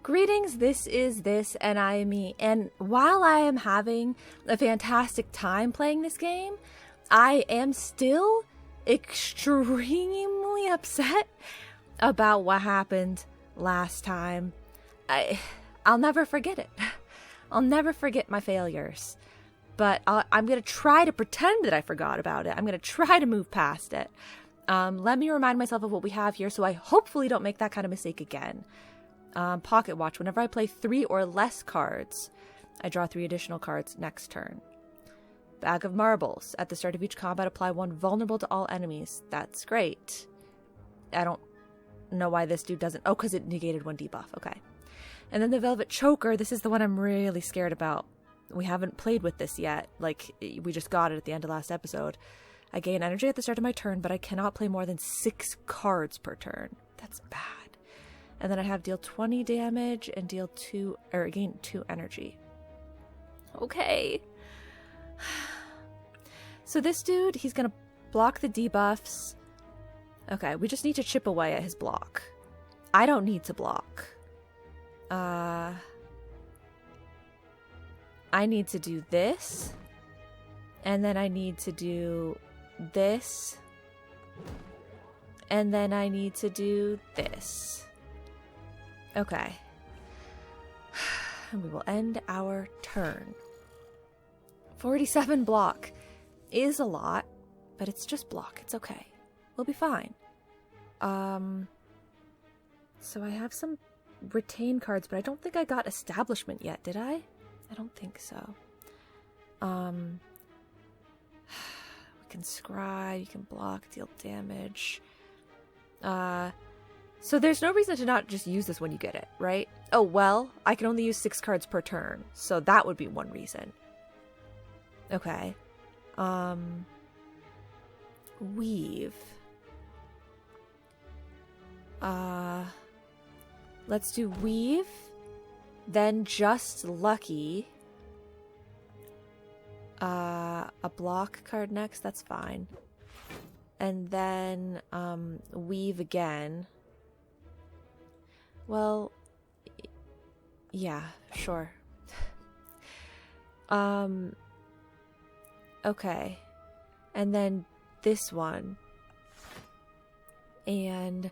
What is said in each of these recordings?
Greetings, this is This, and I am me. And while I am having a fantastic time playing this game, I am still extremely upset about what happened last time. I'll never forget it. I'll never forget my failures. But I'm going to try to pretend that I forgot about it. I'm going to try to move past it. Let me remind myself of what we have here so I hopefully don't make that kind of mistake again. Pocket watch. Whenever I play 3 or less cards, I draw 3 additional cards next turn. Bag of marbles. At the start of each combat, apply 1 vulnerable to all enemies. That's great. I don't know why this dude doesn't... Oh, because it negated 1 debuff. Okay. And then the velvet choker. This is the one I'm really scared about. We haven't played with this yet. Like, we just got it at the end of last episode. I gain energy at the start of my turn, but I cannot play more than 6 cards per turn. That's bad. And then I have deal 20 damage and gain 2 energy. Okay. So this dude, he's gonna block the debuffs. Okay, we just need to chip away at his block. I don't need to block. I need to do this. And then I need to do this. And then I need to do this. Okay. And we will end our turn. 47 block is a lot, but it's just block. It's okay. We'll be fine. So I have some retain cards, but I don't think I got establishment yet, did I? I don't think so. We can scry, you can block, deal damage. So there's no reason to not just use this when you get it, right? Oh, well, I can only use 6 cards per turn, so that would be one reason. Okay. Weave. Let's do weave, then just lucky. A block card next, that's fine. And then, weave again. Well, yeah, sure. Okay. And then this one. And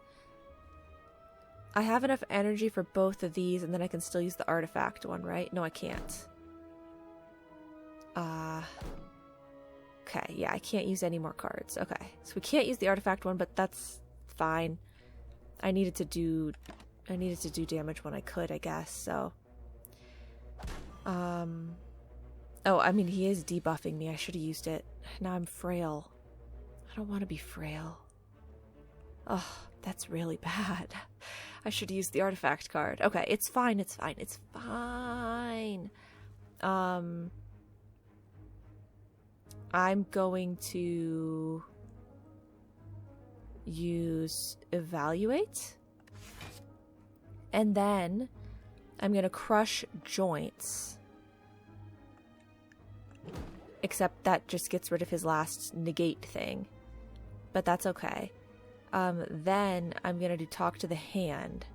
I have enough energy for both of these, and then I can still use the artifact one, right? No, I can't. Okay, yeah, I can't use any more cards. Okay, so we can't use the artifact one, but that's fine. I needed to do damage when I could, I guess, so. Oh, I mean, he is debuffing me. I should have used it. Now I'm frail. I don't want to be frail. Oh, that's really bad. I should have used the artifact card. Okay, it's fine, it's fine, it's fine. I'm going to use evaluate. And then I'm going to crush joints. Except that just gets rid of his last negate thing. But that's okay. Then I'm going to do talk to the hand.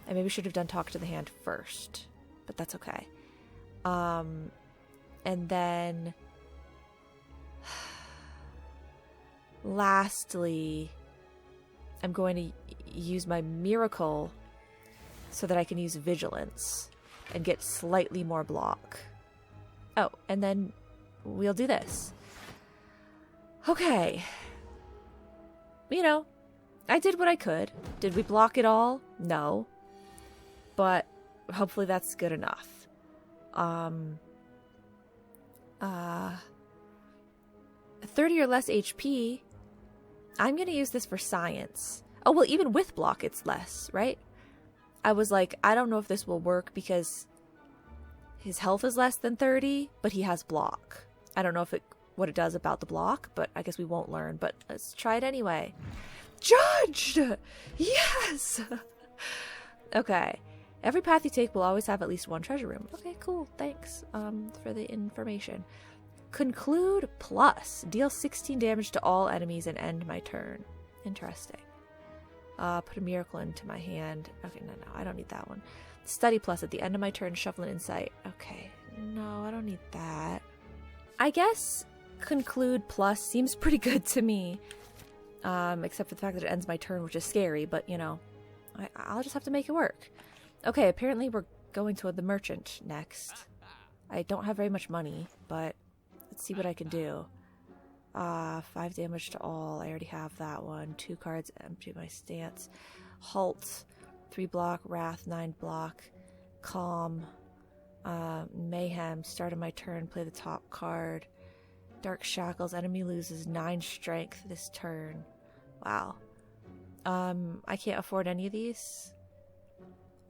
I maybe should have done talk to the hand first. But that's okay. And then... lastly, I'm going to use my miracle so that I can use vigilance and get slightly more block. Oh, and then we'll do this. Okay. You know, I did what I could. Did we block it all? No. But hopefully that's good enough. 30 or less HP. I'm going to use this for science. Oh, well, even with block, it's less, right? I was like, I don't know if this will work because his health is less than 30, but he has block. I don't know if what it does about the block, but I guess we won't learn. But let's try it anyway. Judged! Yes! Okay. Every path you take will always have at least 1 treasure room. Okay, cool. Thanks for the information. Conclude plus. Deal 16 damage to all enemies and end my turn. Interesting. Put a miracle into my hand. Okay, no, I don't need that one. Study plus at the end of my turn, shuffle an insight. Okay, no, I don't need that. I guess conclude plus seems pretty good to me. Except for the fact that it ends my turn, which is scary, but you know, I'll just have to make it work. Okay, apparently we're going to the merchant next. I don't have very much money, but let's see what I can do. 5 damage to all. I already have that one. 2 cards, empty my stance. Halt. 3 block. Wrath. 9 block. Calm. Mayhem. Start of my turn. Play the top card. Dark Shackles. Enemy loses 9 strength this turn. Wow. I can't afford any of these.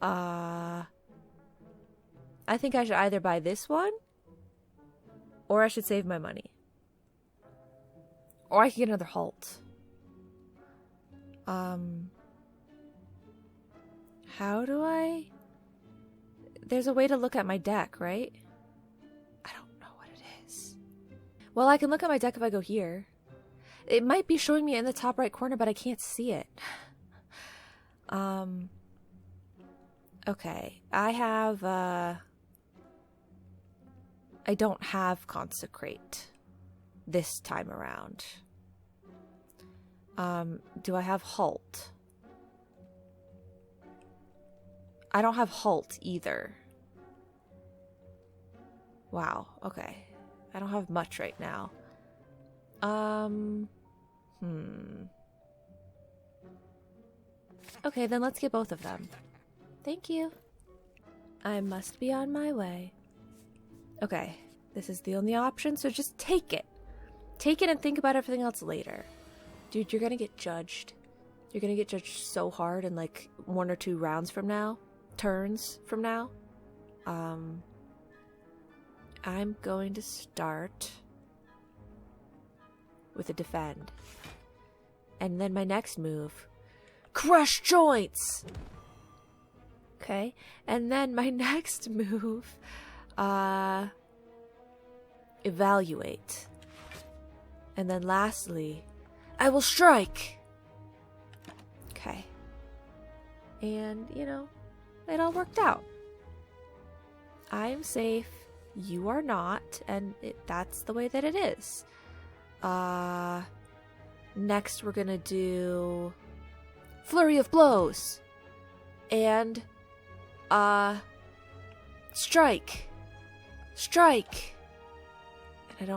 I think I should either buy this one, or I should save my money. Or I can get another halt. How do I... There's a way to look at my deck, right? I don't know what it is. Well, I can look at my deck if I go here. It might be showing me in the top right corner, but I can't see it. Okay. I have, I don't have Consecrate this time around. Do I have Halt? I don't have Halt either. Wow, okay. I don't have much right now. Okay, then let's get both of them. Thank you. I must be on my way. Okay, this is the only option, so just take it. Take it and think about everything else later. Dude, you're gonna get judged. You're gonna get judged so hard in like 1 or 2 rounds from now. Turns from now. I'm going to start with a defend. And then my next move, crush joints! Okay, and then my next move, evaluate. And then lastly, I will strike! Okay. And, you know, it all worked out. I'm safe, you are not, and that's the way that it is. Next we're gonna do Flurry of Blows. And, strike. Strike! And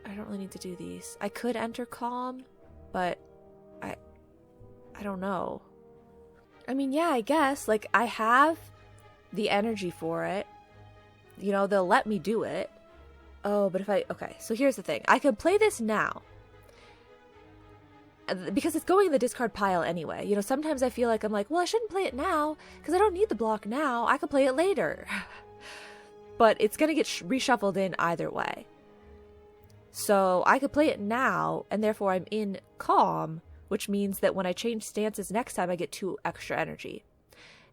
I don't really need to do these. I could enter Calm, but I don't know. I mean, yeah, I guess. Like, I have the energy for it. You know, they'll let me do it. Oh, but if okay, so here's the thing. I could play this now. Because it's going in the discard pile anyway. You know, sometimes I feel like I'm like, well, I shouldn't play it now, because I don't need the block now. I could play it later. But it's going to get reshuffled in either way. So I could play it now, and therefore I'm in Calm, which means that when I change stances next time, I get 2 extra energy.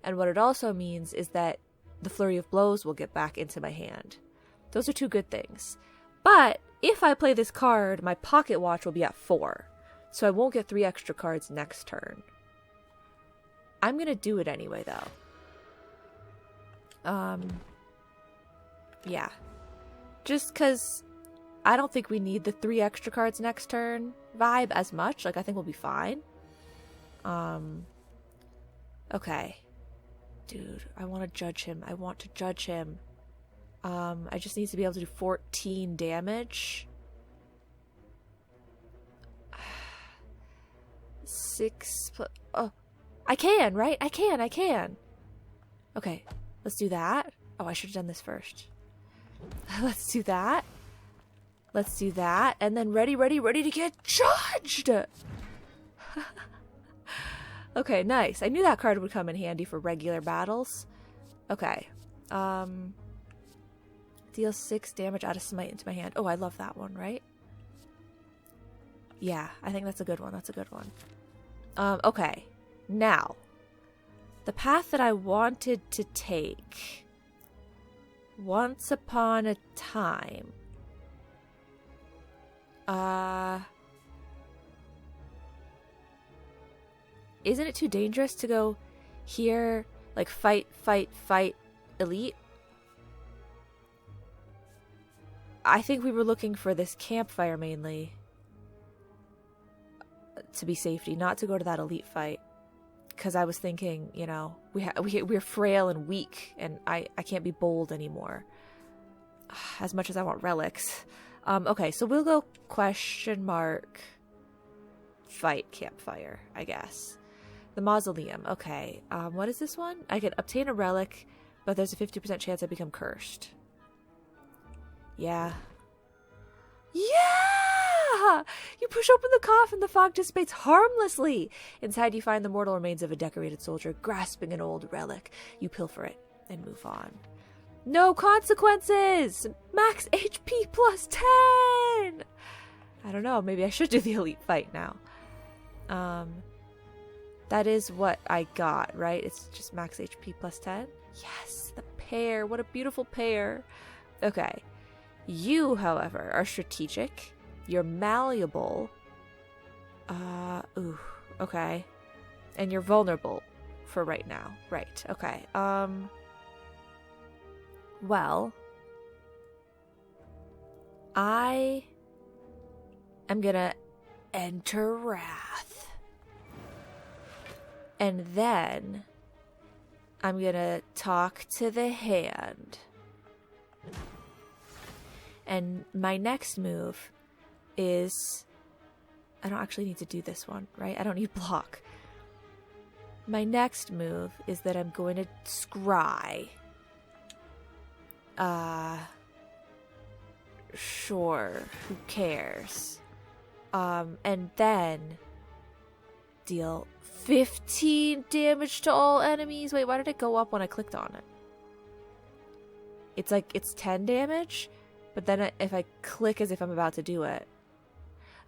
And what it also means is that the Flurry of Blows will get back into my hand. Those are 2 good things. But if I play this card, my Pocket Watch will be at 4. So I won't get 3 extra cards next turn. I'm going to do it anyway, though. Yeah. Just because I don't think we need the 3 extra cards next turn vibe as much. Like, I think we'll be fine. Okay. Dude, I want to judge him. I want to judge him. I just need to be able to do 14 damage. 6 plus... Oh, I can, right? I can. Okay, let's do that. Oh, I should have done this first. Let's do that. Let's do that. And then ready to get judged! Okay, nice. I knew that card would come in handy for regular battles. Okay. Deal 6 damage out of Smite into my hand. Oh, I love that one, right? Yeah, I think that's a good one. That's a good one. Okay. Now, the path that I wanted to take. Once upon a time. Isn't it too dangerous to go here, like fight, elite. I think we were looking for this campfire mainly to be safety, not to go to that elite fight. Because I was thinking, you know, we're frail and weak, and I can't be bold anymore. As much as I want relics. Okay, so we'll go question mark fight campfire, I guess. The mausoleum. Okay, what is this one? I can obtain a relic, but there's a 50% chance I become cursed. Yeah. Yeah! You push open the coffin, the fog dissipates harmlessly. Inside you find the mortal remains of a decorated soldier grasping an old relic. You pilfer it and move on. No consequences! Max HP plus 10! I don't know, maybe I should do the elite fight now. That is what I got, right? It's just max HP plus 10? Yes, the pair. What a beautiful pair. Okay. You, however, are strategic. You're malleable. Okay. And you're vulnerable for right now. Right, okay. Well, I am gonna enter Wrath. And then I'm gonna talk to the hand. And my next move is... I don't actually need to do this one, right? I don't need block. My next move is that I'm going to scry. Sure. Who cares? And then deal 15 damage to all enemies. Wait, why did it go up when I clicked on it? It's like, it's 10 damage, but then if I click as if I'm about to do it.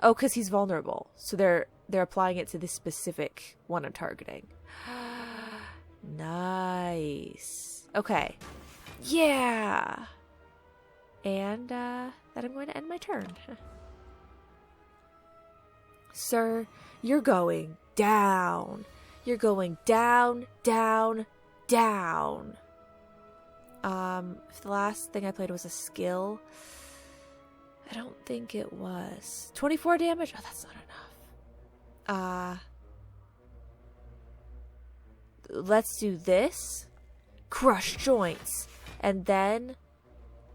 Oh, because he's vulnerable. So they're applying it to this specific one I'm targeting. Nice. Okay. Yeah. And then I'm going to end my turn. Sir, you're going down. You're going down, down, down. If the last thing I played was a skill, I don't think it was. 24 damage? Oh, that's not enough. Let's do this. Crush joints. And then...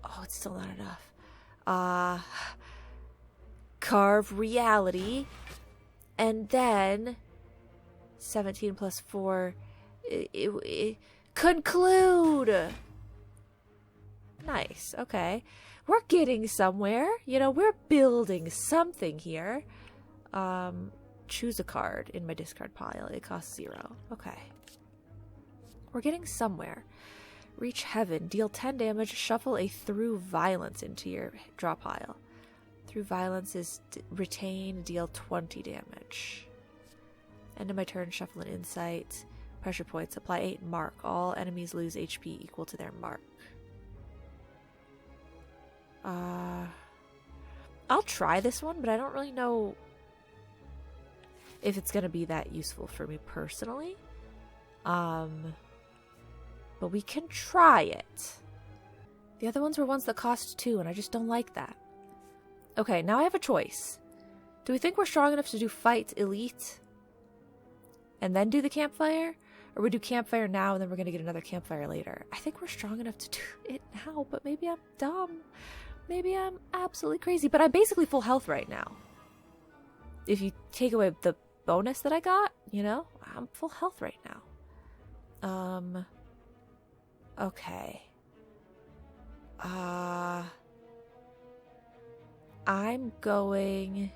Oh, it's still not enough. Carve reality. And then... 17 plus 4... conclude! Nice, okay. We're getting somewhere. You know, we're building something here. Choose a card in my discard pile. It costs 0. Okay. We're getting somewhere. Reach heaven. Deal 10 damage. Shuffle a through violence into your draw pile. Through violence is retain. Deal 20 damage. End of my turn. Shuffle an insight. Pressure points. Apply 8 mark. All enemies lose HP equal to their mark. I'll try this one, but I don't really know if it's going to be that useful for me personally. But we can try it. The other ones were ones that cost 2, and I just don't like that. Okay, now I have a choice. Do we think we're strong enough to do fight elite and then do the campfire? Or we do campfire now and then we're going to get another campfire later? I think we're strong enough to do it now, but maybe I'm dumb. Maybe I'm absolutely crazy, but I'm basically full health right now. If you take away the bonus that I got, you know, I'm full health right now. Okay. I'm going...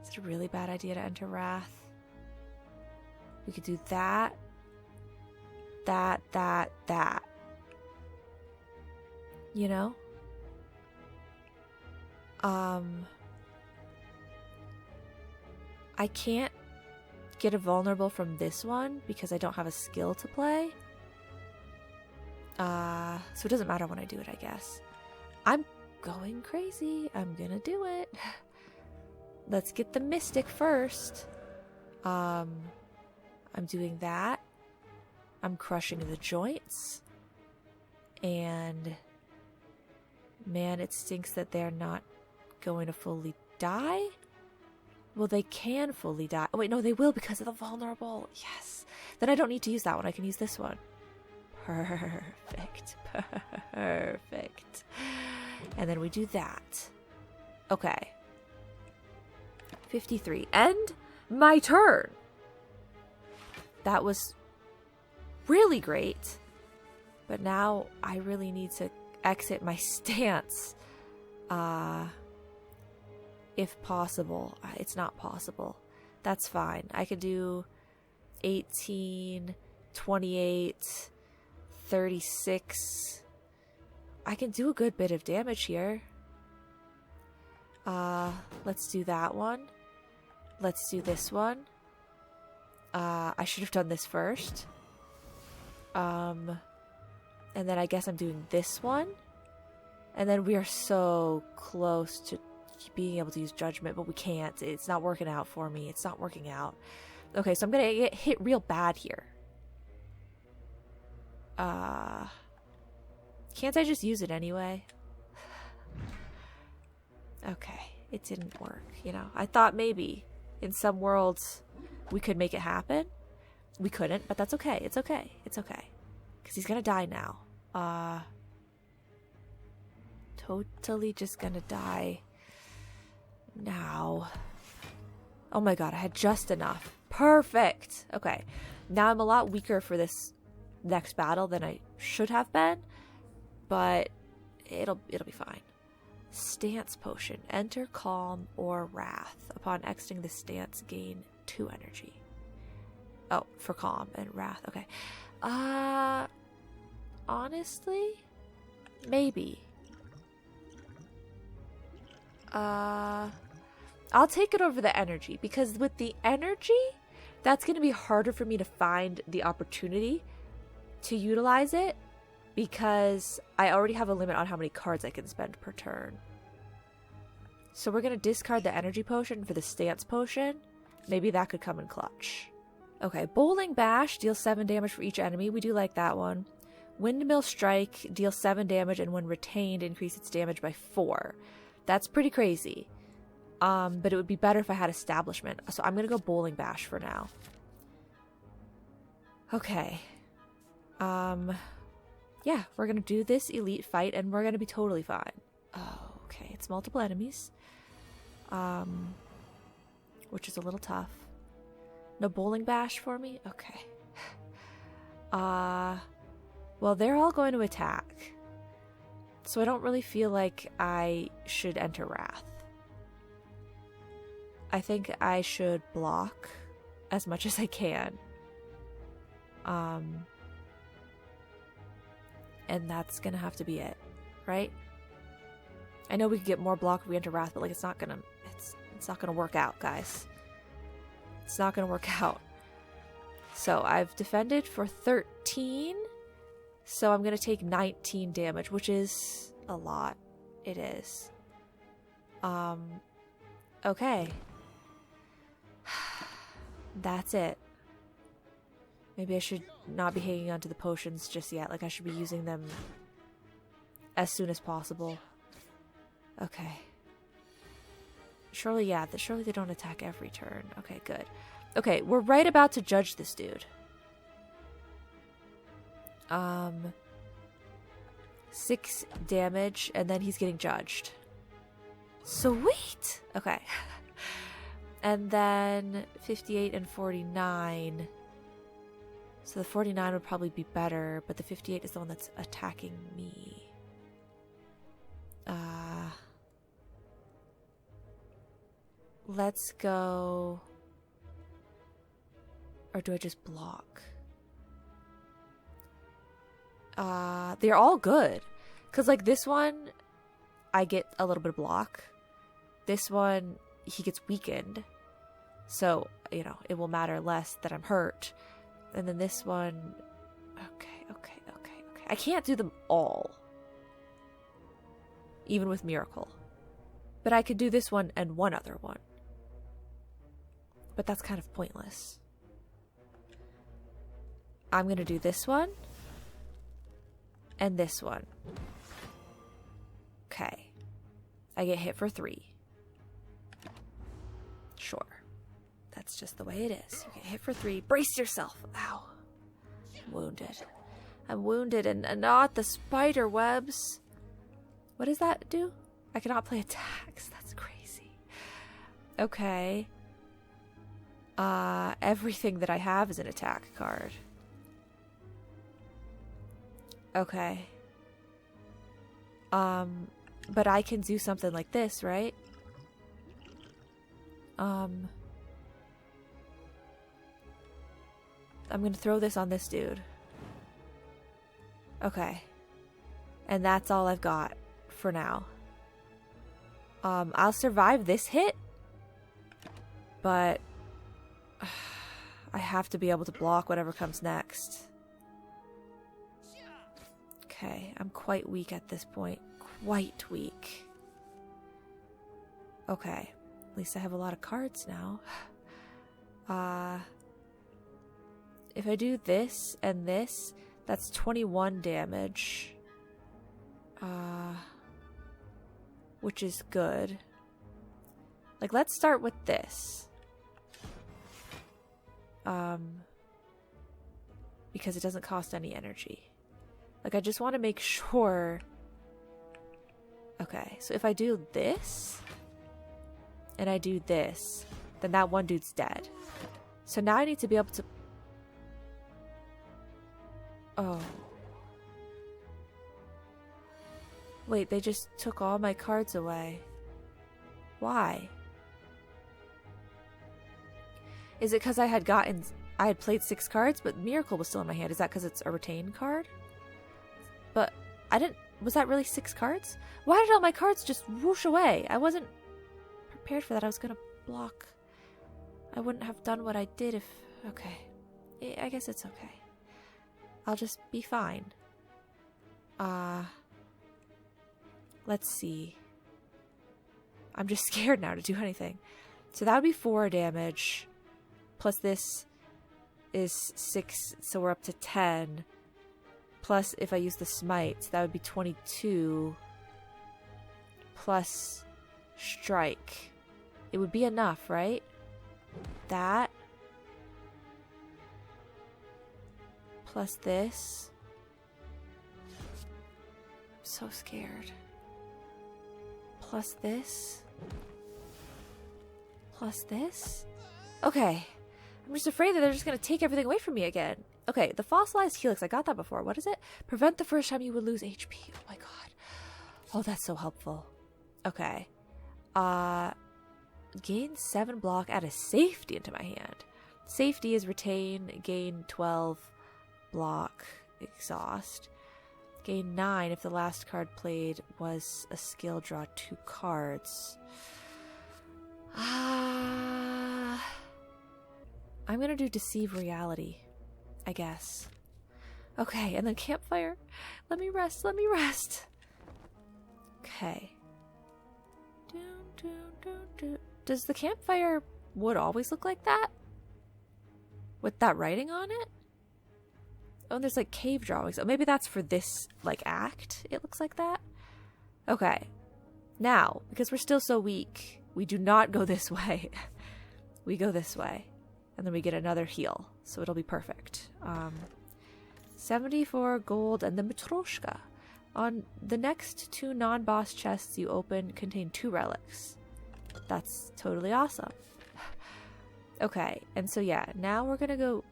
Is it a really bad idea to enter Wrath? We could do that. That. You know? I can't get a vulnerable from this one because I don't have a skill to play. So it doesn't matter when I do it, I guess. I'm going crazy. I'm gonna do it. Let's get the Mystic first. I'm doing that. I'm crushing the joints. And man, it stinks that they're not going to fully die. Well, they can fully die. Oh, wait, no, they will because of the vulnerable. Yes. Then I don't need to use that one. I can use this one. Perfect. Perfect. And then we do that. Okay. 53. End my turn. That was really great. But now I really need to exit my stance. If possible. It's not possible. That's fine. I could do 18, 28, 36. I can do a good bit of damage here. Let's do that one. Let's do this one. I should have done this first. And then I guess I'm doing this one. And then we are so close to being able to use judgment, but we can't. It's not working out for me. It's not working out. Okay, so I'm gonna get hit real bad here. Can't I just use it anyway? Okay, it didn't work, you know. I thought maybe in some worlds we could make it happen. We couldn't, but that's okay. It's okay. It's okay. Because he's gonna die now. Totally just gonna die now. Oh my god, I had just enough. Perfect. Okay. Now I'm a lot weaker for this next battle than I should have been, but it'll be fine. Stance potion. Enter calm or wrath. Upon exiting the stance, gain 2 energy. Oh, for calm and wrath. Okay. Honestly, maybe. I'll take it over the energy, because with the energy, that's going to be harder for me to find the opportunity to utilize it, because I already have a limit on how many cards I can spend per turn. So we're going to discard the energy potion for the stance potion. Maybe that could come in clutch. Okay, Bowling Bash deals 7 damage for each enemy. We do like that one. Windmill Strike deals 7 damage, and when retained, increase its damage by 4. That's pretty crazy. But it would be better if I had Establishment. So I'm going to go Bowling Bash for now. Okay. Yeah, we're going to do this elite fight, and we're going to be totally fine. Oh, okay. It's multiple enemies. Which is a little tough. No Bowling Bash for me? Okay. Well, they're all going to attack. So I don't really feel like I should enter Wrath. I think I should block as much as I can. And that's gonna have to be it, right? I know we could get more block if we enter Wrath, but like it's not gonna work out, guys. It's not gonna work out. So I've defended for 13. So I'm gonna take 19 damage, which is a lot. It is. Okay. That's it. Maybe I should not be hanging on to the potions just yet. Like, I should be using them as soon as possible. Okay. Surely, yeah. Surely they don't attack every turn. Okay, good. Okay, we're right about to judge this dude. 6 damage, and then he's getting judged. Sweet! Okay. And then 58 and 49. So the 49 would probably be better, but the 58 is the one that's attacking me. Let's go... Or do I just block? They're all good. Because, like, this one, I get a little bit of block. This one, he gets weakened. So, you know, it will matter less that I'm hurt. And then this one... Okay. I can't do them all. Even with Miracle. But I could do this one and one other one. But that's kind of pointless. I'm gonna do this one. And this one. Okay. I get hit for 3. Sure. That's just the way it is. You get hit for 3. Brace yourself. Ow. I'm wounded. I'm wounded and not the spider webs. What does that do? I cannot play attacks. That's crazy. Okay. Everything that I have is an attack card. Okay. But I can do something like this, right? I'm gonna throw this on this dude. Okay. And that's all I've got for now. I'll survive this hit, but I have to be able to block whatever comes next. Okay, I'm quite weak at this point. Quite weak. Okay, at least I have a lot of cards now. If I do this and this, that's 21 damage. Which is good. Like, let's start with this. Because it doesn't cost any energy. Like, I just want to make sure... Okay, so if I do this, and I do this, then that one dude's dead. So now I need to be able to... Oh. Wait, they just took all my cards away. Why? Is it because I had played 6 cards, but Miracle was still in my hand? Is that because it's a retain card? But I didn't... Was that really 6 cards? Why did all my cards just whoosh away? I wasn't prepared for that. I was gonna block. I wouldn't have done what I did if... Okay. I guess it's okay. I'll just be fine. Let's see. I'm just scared now to do anything. So that would be 4 damage. Plus this is 6, so we're up to 10. Plus, if I use the smite, that would be 22. Plus strike. It would be enough, right? That. Plus this. I'm so scared. Plus this. Plus this. Okay. I'm just afraid that they're just going to take everything away from me again. Okay, the fossilized helix. I got that before. What is it? Prevent the first time you would lose HP. Oh my god. Oh, that's so helpful. Okay. Gain 7 block, add a safety into my hand. Safety is retain, gain 12 block, exhaust. Gain 9 if the last card played was a skill, draw 2 cards. I'm gonna do Deceive Reality, I guess. Okay, and then Campfire. Let me rest, let me rest. Okay. Does the campfire wood always look like that? With that writing on it? Oh, and there's like cave drawings. Oh, maybe that's for this, like, act. It looks like that. Okay. Now, because we're still so weak, we do not go this way. We go this way. And then we get another heal. So it'll be perfect. 74 gold and the Matroshka. On the next 2 non-boss chests you open contain 2 relics. That's totally awesome. Okay, and so yeah, now we're gonna go...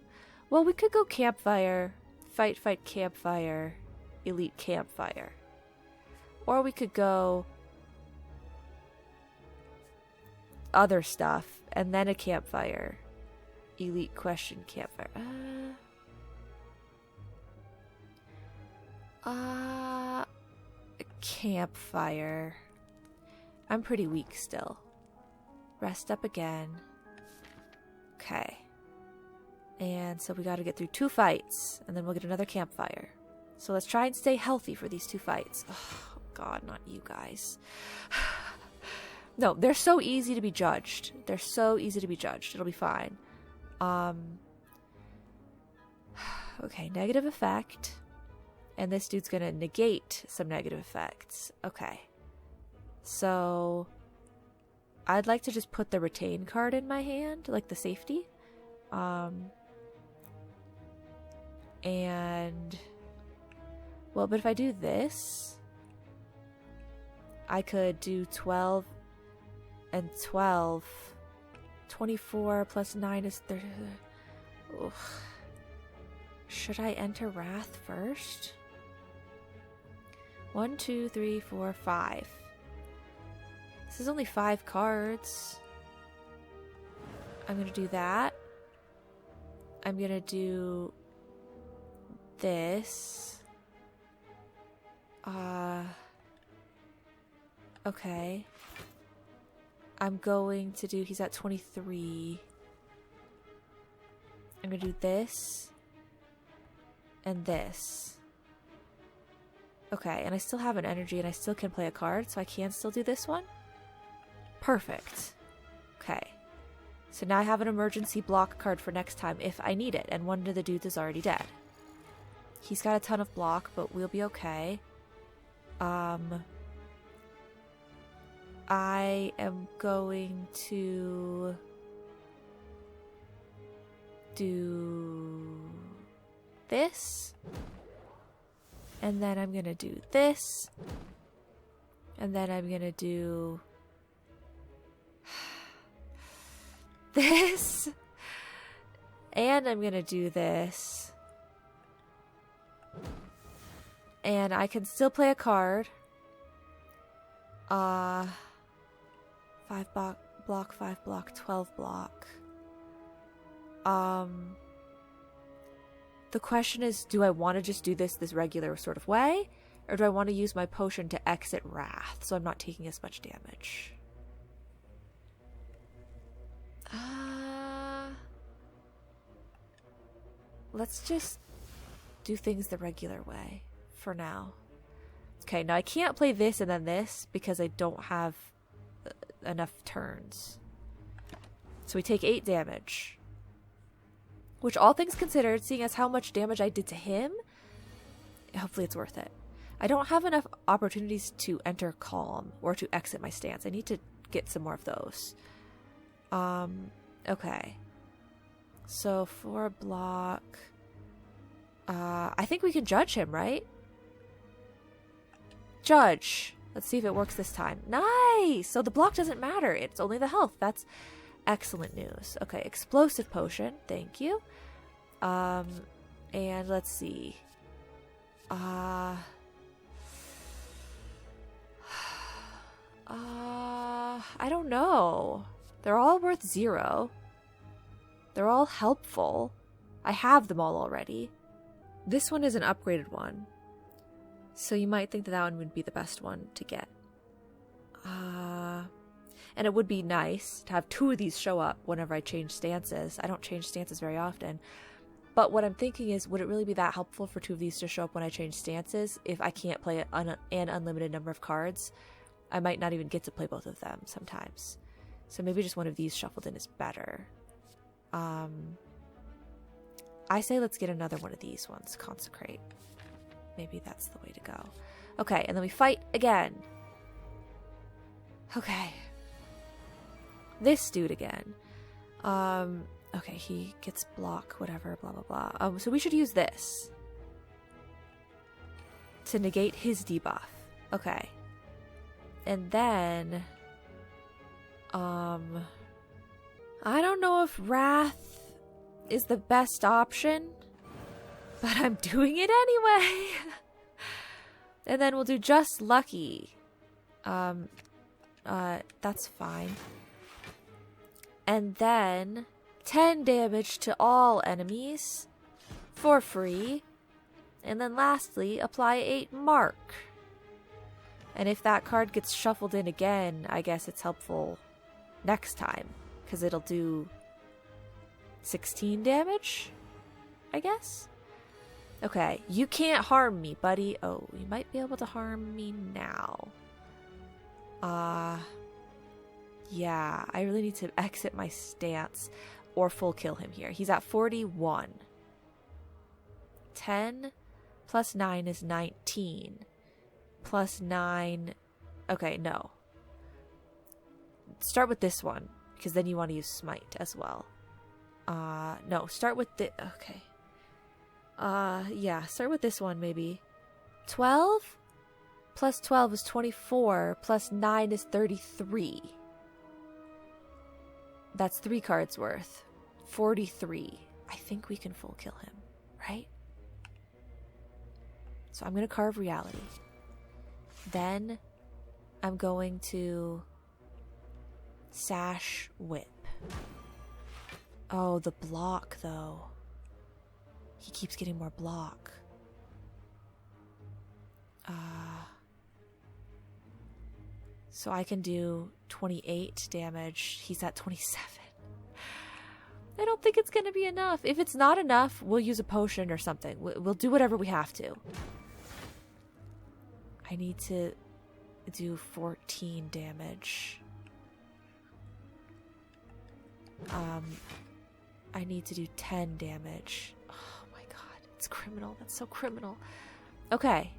Well, we could go campfire, fight, campfire, elite campfire. Or we could go other stuff, and then a campfire. Elite question campfire. Campfire. I'm pretty weak still. Rest up again. Okay. And so we gotta get through 2 fights, and then we'll get another campfire. So let's try and stay healthy for these 2 fights. Oh, God, not you guys. No, they're so easy to be judged. They're so easy to be judged. It'll be fine. Okay, negative effect. And this dude's gonna negate some negative effects. Okay. So I'd like to just put the retain card in my hand, like the safety. And well, but if I do this, I could do 12 and 12. 24 plus 9 is 30. Ugh. Should I enter Wrath first? 1, 2, 3, 4, 5. This is only 5 cards. I'm gonna do that. I'm gonna do this. Okay. I'm going to do, he's at 23. I'm gonna do this and this. Okay, and I still have an energy and I still can play a card, so I can still do this one. Perfect. Okay. So now I have an emergency block card for next time if I need it, and one of the dudes is already dead. He's got a ton of block, but we'll be okay. I am going to do this, and then I'm gonna do this, and then I'm gonna do this, and I'm gonna do this, and I can still play a card. 5 block, 5 block, 12 block. The question is, do I want to just do this regular sort of way? Or do I want to use my potion to exit Wrath so I'm not taking as much damage? Let's just do things the regular way for now. Okay, now I can't play this and then this because I don't have enough turns. So we take 8 damage. Which, all things considered, seeing as how much damage I did to him, hopefully it's worth it. I don't have enough opportunities to enter Calm or to exit my stance. I need to get some more of those. Okay. So 4 block. I think we can judge him, right? Judge. Let's see if it works this time. Nice! So the block doesn't matter. It's only the health. That's excellent news. Okay, explosive potion. Thank you. And let's see. I don't know. They're all worth 0. They're all helpful. I have them all already. This one is an upgraded one. So you might think that that one would be the best one to get. And it would be nice to have 2 of these show up whenever I change stances. I don't change stances very often. But what I'm thinking is, would it really be that helpful for 2 of these to show up when I change stances if I can't play an unlimited number of cards? I might not even get to play both of them sometimes. So maybe just one of these shuffled in is better. I say let's get another one of these ones. Consecrate. Maybe that's the way to go. Okay, and then we fight again. Okay. This dude again. Okay, he gets block, whatever, blah, blah, blah. So we should use this to negate his debuff. Okay. And then, I don't know if Wrath is the best option, but I'm doing it anyway. And then we'll do just lucky. That's fine. And then 10 damage to all enemies for free. And then lastly, apply 8 mark. And if that card gets shuffled in again, I guess it's helpful next time, because it'll do 16 damage, I guess? Okay, you can't harm me, buddy. Oh, you might be able to harm me now. Yeah, I really need to exit my stance or full kill him here. He's at 41. 10 plus 9 is 19. Plus 9... Okay, no. Start with this one, because then you want to use smite as well. No, start with the... Okay. Yeah, start with this one, maybe. 12 plus 12 is 24, plus 9 is 33. That's 3 cards worth. 43. I think we can full kill him, right? So I'm going to carve reality. Then I'm going to sash whip. Oh, the block, though. He keeps getting more block. So I can do 28 damage. He's at 27. I don't think it's going to be enough. If it's not enough, we'll use a potion or something. We'll do whatever we have to. I need to do 14 damage. I need to do 10 damage. Oh my god, it's criminal. That's so criminal. Okay.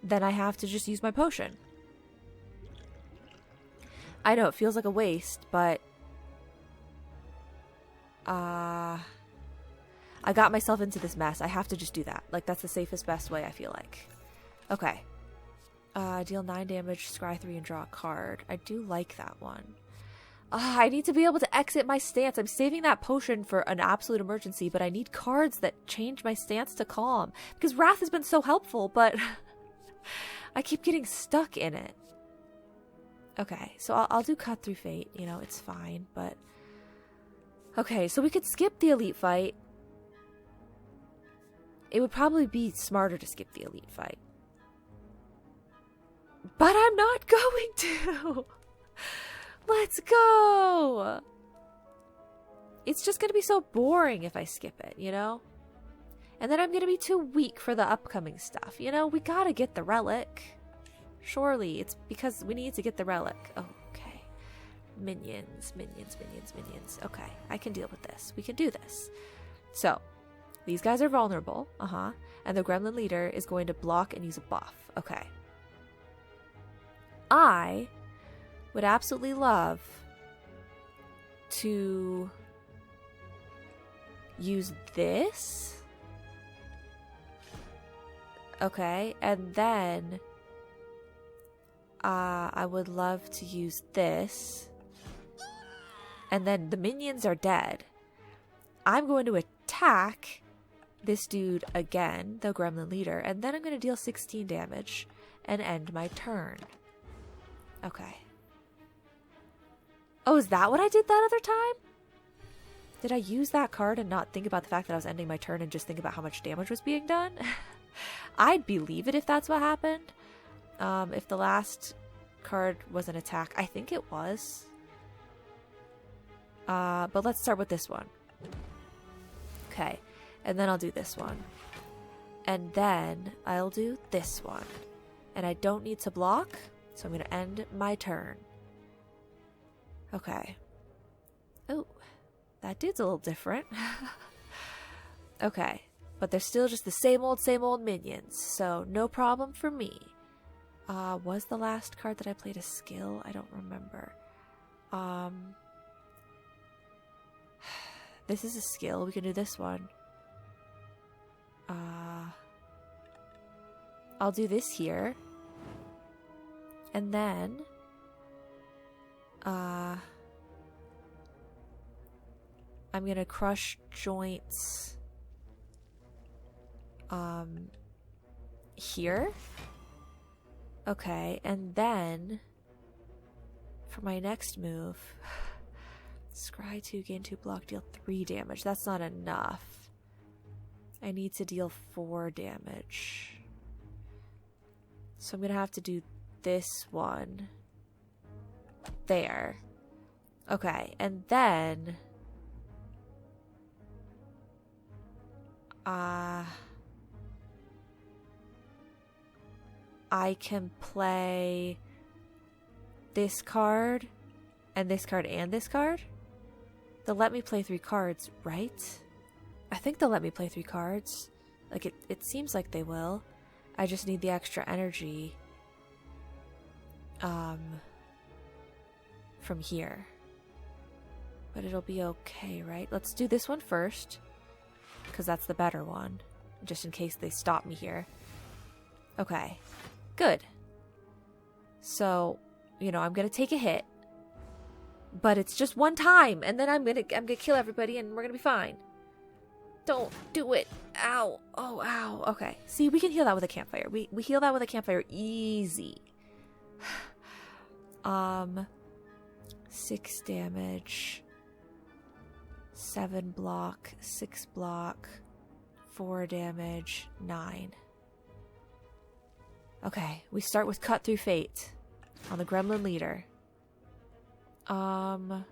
Then I have to just use my potion. I know, it feels like a waste, but... I got myself into this mess. I have to just do that. Like, that's the safest, best way, I feel like. Okay. Deal 9 damage, scry 3, and draw a card. I do like that one. I need to be able to exit my stance. I'm saving that potion for an absolute emergency, but I need cards that change my stance to calm. Because Wrath has been so helpful, but I keep getting stuck in it. Okay, so I'll do Cut Through Fate. You know, it's fine, but... Okay, so we could skip the elite fight. It would probably be smarter to skip the elite fight. But I'm not going to! Let's go! It's just gonna be so boring if I skip it, you know? And then I'm gonna be too weak for the upcoming stuff. You know, we gotta get the relic. Surely, it's because we need to get the relic. Oh, okay. Minions, minions, minions, minions. Okay, I can deal with this. We can do this. So, these guys are vulnerable. And the gremlin leader is going to block and use a buff. Okay. I would absolutely love to use this. Okay, and then I would love to use this. And then the minions are dead. I'm going to attack this dude again, the gremlin leader, and then I'm going to deal 16 damage and end my turn. Okay. Oh, is that what I did that other time? Did I use that card and not think about the fact that I was ending my turn and just think about how much damage was being done? I'd believe it if that's what happened. If the last card was an attack, I think it was. But let's start with this one. Okay, and then I'll do this one. And then I'll do this one. And I don't need to block, so I'm going to end my turn. Okay. Oh, that dude's a little different. Okay, but they're still just the same old minions, so no problem for me. Was the last card that I played a skill? I don't remember. This is a skill. We can do this one. I'll do this here. And then... I'm gonna crush joints... here. Okay, and then... for my next move... Scry 2, gain 2 block, deal 3 damage. That's not enough. I need to deal 4 damage. So I'm gonna have to do this one. There. Okay, and then... I can play this card, and this card, and this card. They'll let me play 3 cards, right? I think they'll let me play 3 cards. Like, it seems like they will. I just need the extra energy from here. But it'll be okay, right? Let's do this one first, because that's the better one, just in case they stop me here. Okay, good. So, you know, I'm gonna take a hit, but it's just one time, and then I'm gonna kill everybody, and we're gonna be fine. Don't do it. Ow. Oh, ow. Okay. See, we can heal that with a campfire. We heal that with a campfire easy. 6 damage. 7 block. 6 block. 4 damage. 9. Okay. We start with Cut Through Fate on the Gremlin Leader. I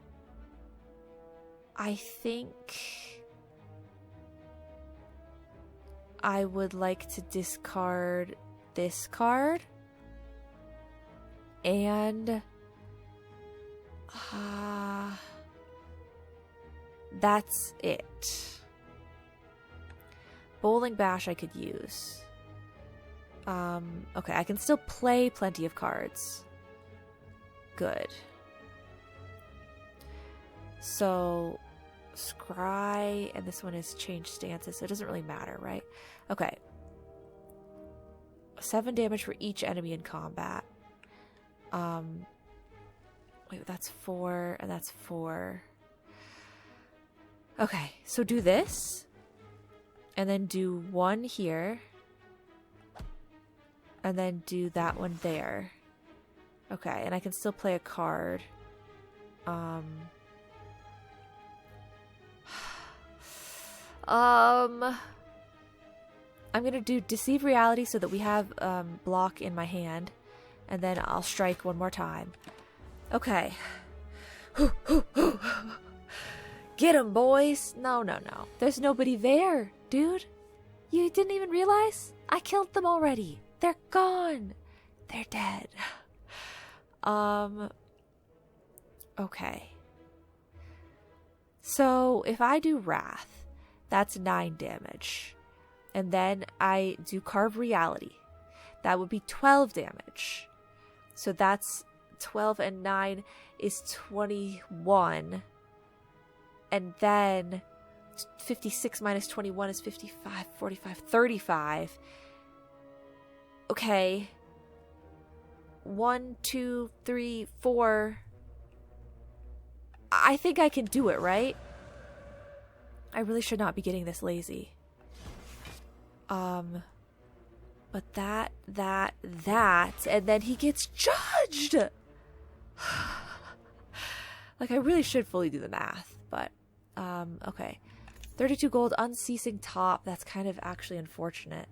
think I would like to discard this card, and that's it. Bowling Bash I could use. Okay, I can still play plenty of cards. Good. So Scry, and this one is change stances, so it doesn't really matter, right? Okay. 7 damage for each enemy in combat. Wait, that's 4, and that's 4. Okay, so do this, and then do 1 here, and then do that one there. Okay, and I can still play a card. I'm gonna do Deceive Reality so that we have block in my hand, and then I'll strike one more time. Okay. Get 'em, boys! No. There's nobody there, dude. You didn't even realize? I killed them already. They're gone. They're dead. Okay. So if I do Wrath, that's 9 damage. And then I do Carve Reality. That would be 12 damage. So that's 12 and 9 is 21. And then 56 minus 21 is 55, 45, 35. Okay. 1, 2, 3, 4. I think I can do it, right? I really should not be getting this lazy. But that, and then he gets judged! Like, I really should fully do the math, but, okay. 32 gold, Unceasing Top. That's kind of actually unfortunate.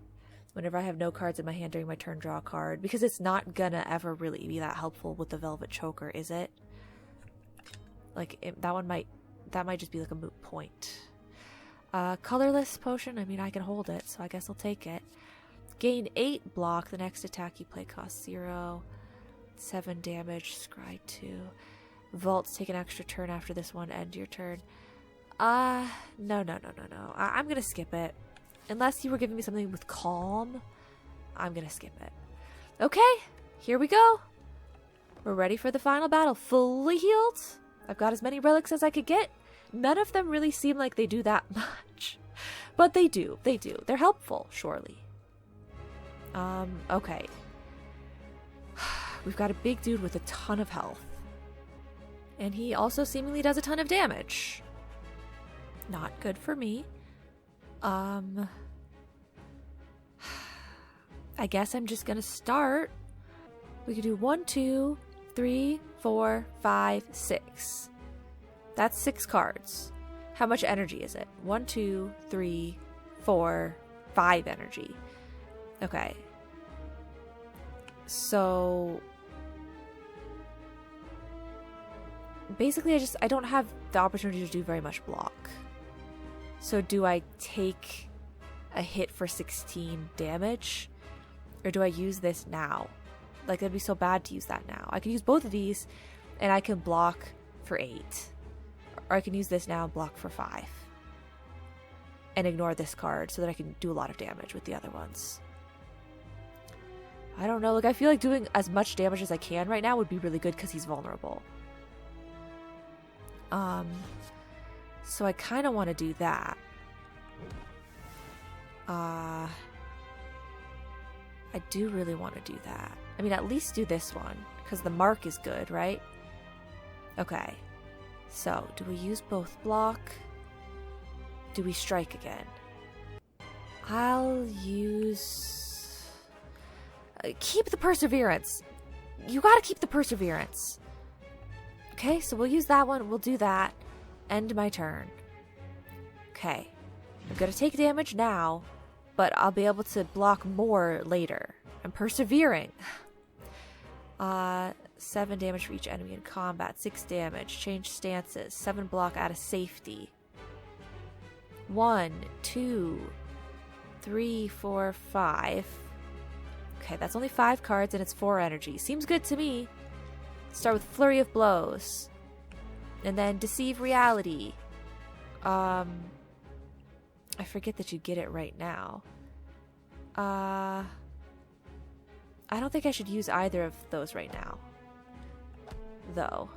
Whenever I have no cards in my hand during my turn, draw a card. Because it's not gonna ever really be that helpful with the Velvet Choker, is it? Like, that might just be like a moot point. Colorless Potion, I mean, I can hold it, so I guess I'll take it. Gain 8 block, the next attack you play costs 0. 7 damage, Scry 2. Vaults, take an extra turn after this one, end your turn. No. I'm gonna skip it. Unless you were giving me something with Calm, I'm gonna skip it. Okay, here we go. We're ready for the final battle. Fully healed. I've got as many relics as I could get. None of them really seem like they do that much. But they do. They're helpful, surely. Okay. We've got a big dude with a ton of health. And he also seemingly does a ton of damage. Not good for me. I guess I'm just gonna start. We could do 1, 2, 3, 4, 5, 6. That's 6 cards. How much energy is it? 1, 2, 3, 4, 5 energy. Okay. So basically I don't have the opportunity to do very much block. So do I take a hit for 16 damage? Or do I use this now? Like, it'd be so bad to use that now. I could use both of these and I can block for 8. Or I can use this now and block for 5. and ignore this card so that I can do a lot of damage with the other ones. I don't know. Like, I feel like doing as much damage as I can right now would be really good because he's vulnerable. So I kind of want to do that. I do really want to do that. I mean, at least do this one because the mark is good, right? Okay. So, do we use both block? Do we strike again? I'll use... keep the perseverance. You gotta keep the perseverance. Okay, so we'll use that one. We'll do that. End my turn. Okay. I'm gonna take damage now, but I'll be able to block more later. I'm persevering. 7 damage for each enemy in combat. 6 damage. Change stances. 7 block out of safety. 1, 2, 3, 4, 5. Okay, that's only 5 cards and it's 4 energy. Seems good to me. Start with Flurry of Blows. And then Deceive Reality. I forget that you get it right now. I don't think I should use either of those right now, though.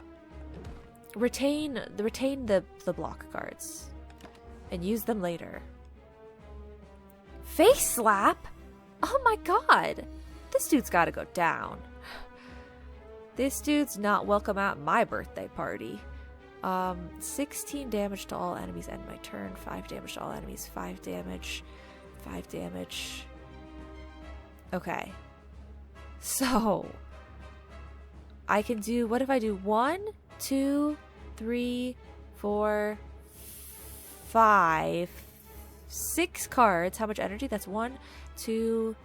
Retain the block cards and use them later. Face Slap? Oh my god! This dude's gotta go down. This dude's not welcome at my birthday party. 16 damage to all enemies end my turn. 5 damage to all enemies. 5 damage. 5 damage. Okay. So, I can do, what if I do 1, 2, 3, 4, 5, 6 cards. How much energy? That's 1, 2,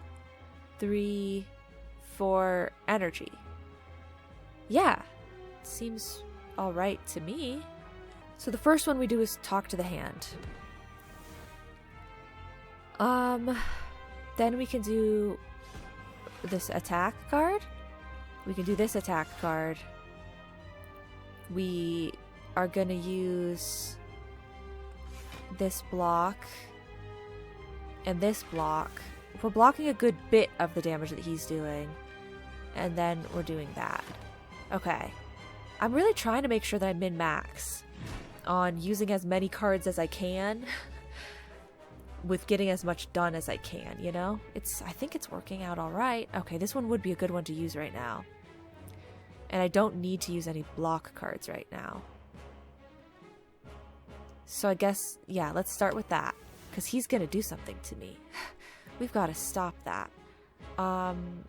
3, 4 energy. Yeah, seems alright to me. So the first one we do is talk to the hand. Then we can do this attack card. We can do this attack card. We are gonna use this block and this block. We're blocking a good bit of the damage that he's doing, and then we're doing that. Okay. I'm really trying to make sure that I min-max on using as many cards as I can with getting as much done as I can, you know? I think it's working out alright. Okay, this one would be a good one to use right now. And I don't need to use any block cards right now. So I guess, yeah, let's start with that. Because he's going to do something to me. We've got to stop that. And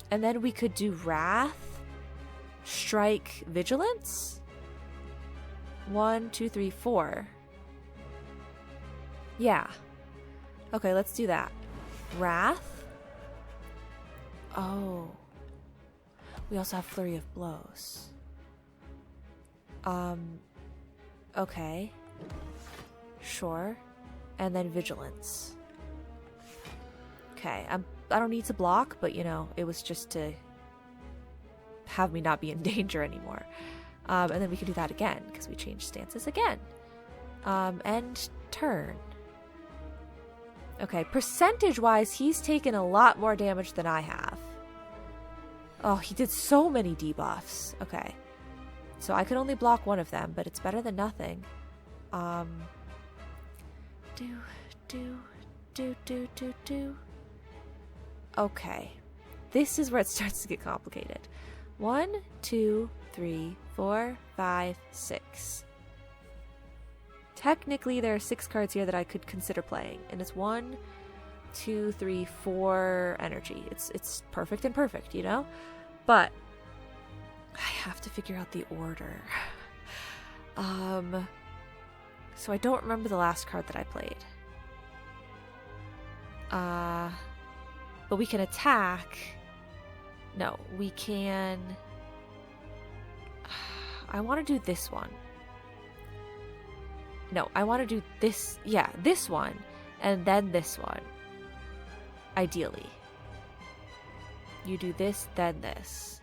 then we could do Wrath, Strike, Vigilance. 1, 2, 3, 4. Yeah. Okay, let's do that. Wrath. Oh. We also have Flurry of Blows. Okay. Sure. And then Vigilance. Okay, I don't need to block, but you know, it was just to have me not be in danger anymore. And then we can do that again, because we changed stances again. End turn. Okay, percentage-wise, he's taken a lot more damage than I have. Oh, he did so many debuffs. Okay. So I could only block one of them, but it's better than nothing. Okay. This is where it starts to get complicated. 1, 2, 3, 4, 5, 6. Technically, there are 6 cards here that I could consider playing, and it's 1, 2, 3, 4 energy. It's perfect and perfect, you know? But I have to figure out the order. So I don't remember the last card that I played. But we can attack. No, we can... I want to do this one. No, I want to do this. Yeah, this one. And then this one. Ideally. You do this, then this.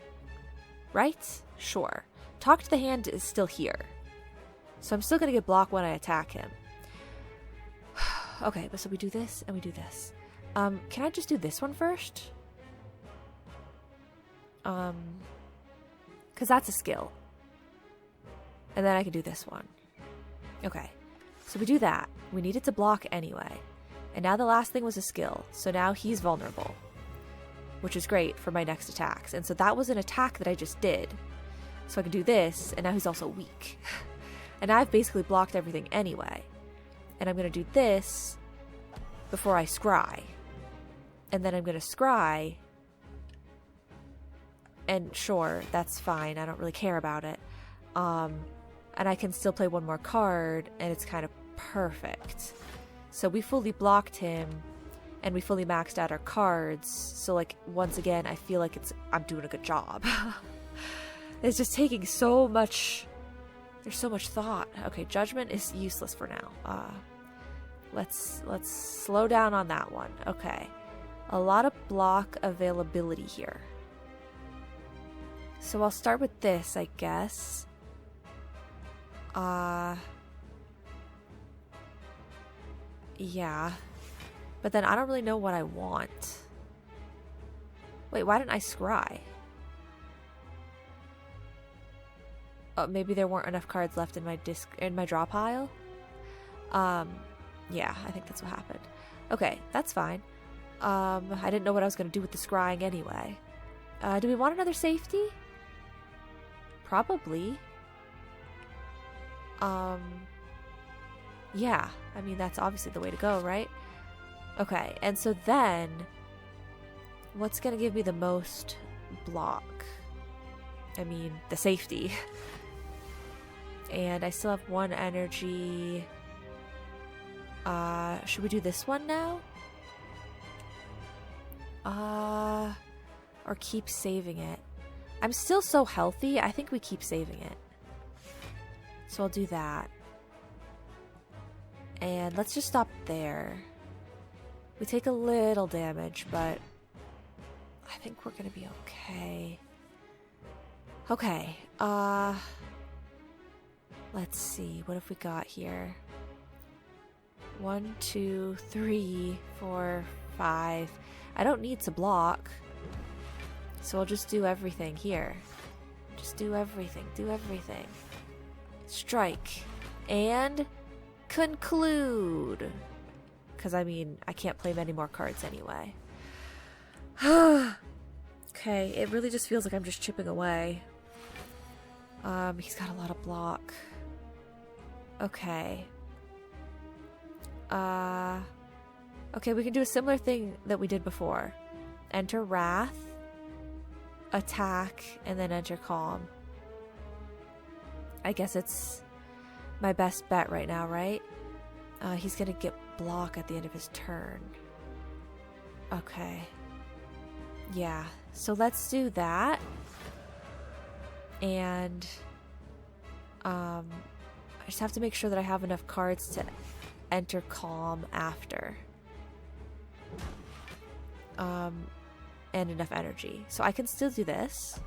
Right? Sure. Talk to the hand is still here. So I'm still going to get blocked when I attack him. Okay, but so we do this and we do this. Can I just do this one first? Because that's a skill. And then I can do this one. Okay, so we do that. We need it to block anyway. And now the last thing was a skill. So now he's vulnerable, which is great for my next attacks. And so that was an attack that I just did. So I can do this, and now he's also weak. And I've basically blocked everything anyway. And I'm going to do this before I scry. And then I'm going to scry. And sure, that's fine. I don't really care about it. And I can still play one more card, and it's kind of perfect. So we fully blocked him, and we fully maxed out our cards. So, like, once again, I feel like I'm doing a good job. It's just taking so much... There's so much thought. Okay, judgment is useless for now. Let's slow down on that one. Okay. A lot of block availability here. So I'll start with this, I guess. Yeah. But then I don't really know what I want. Wait, why didn't I scry? Oh, maybe there weren't enough cards left in my draw pile? Yeah, I think that's what happened. Okay, that's fine. I didn't know what I was going to do with the scrying anyway. Do we want another safety? Probably. Yeah, I mean, that's obviously the way to go, right? Okay, and so then, what's going to give me the most block? I mean, the safety. And I still have one energy. Should we do this one now? Or keep saving it? I'm still so healthy, I think we keep saving it. So I'll do that. And let's just stop there. We take a little damage, but I think we're gonna be okay. Okay, let's see, what have we got here? 1, 2, 3, 4, 5. I don't need to block, so I'll just do everything here. Just do everything, do everything. Strike. And conclude. Because, I mean, I can't play many more cards anyway. Okay, it really just feels like I'm just chipping away. He's got a lot of block. Okay. Okay, we can do a similar thing that we did before. Enter Wrath, attack, and then enter Calm. I guess it's my best bet right now, right? He's gonna get block at the end of his turn. Okay. Yeah, so let's do that. And I just have to make sure that I have enough cards to enter Calm after. And enough energy. So I can still do this.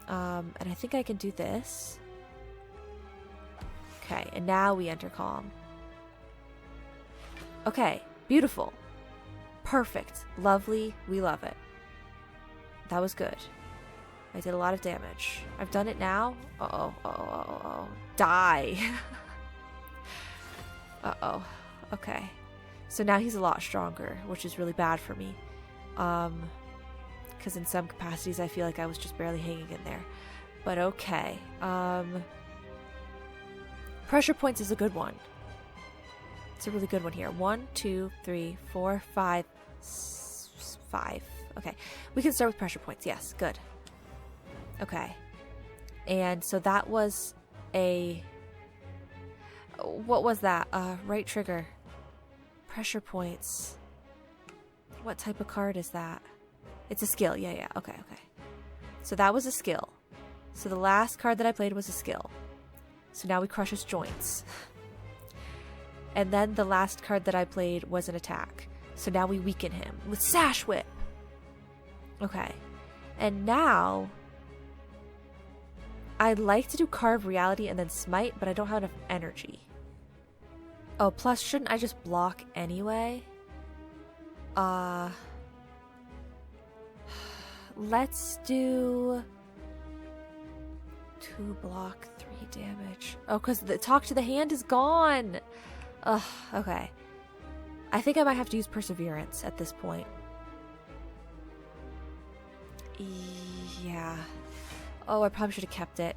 And I think I can do this. Okay, and now we enter Calm. Okay, beautiful. Perfect. Lovely. We love it. That was good. I did a lot of damage. I've done it now. Uh-oh. Uh-oh. Die. Uh-oh. Okay. So now he's a lot stronger, which is really bad for me. Because in some capacities I feel like I was just barely hanging in there. But okay. Pressure points is a good one. It's a really good one here. 1, 2, 3, 4, 5, 5. Okay. We can start with pressure points. Yes. Good. Okay. And so that was a... What was that? Right trigger. Pressure points. What type of card is that? It's a skill. Yeah. Okay. So that was a skill. So the last card that I played was a skill. So now we crush his joints. And then the last card that I played was an attack. So now we weaken him with Sash Whip. Okay. And now... I'd like to do Carve Reality and then Smite, but I don't have enough energy. Oh, plus, shouldn't I just block anyway? Let's do 2 block, 3 damage. Oh, because the talk to the hand is gone. Ugh, okay. I think I might have to use Perseverance at this point. Yeah. Oh, I probably should have kept it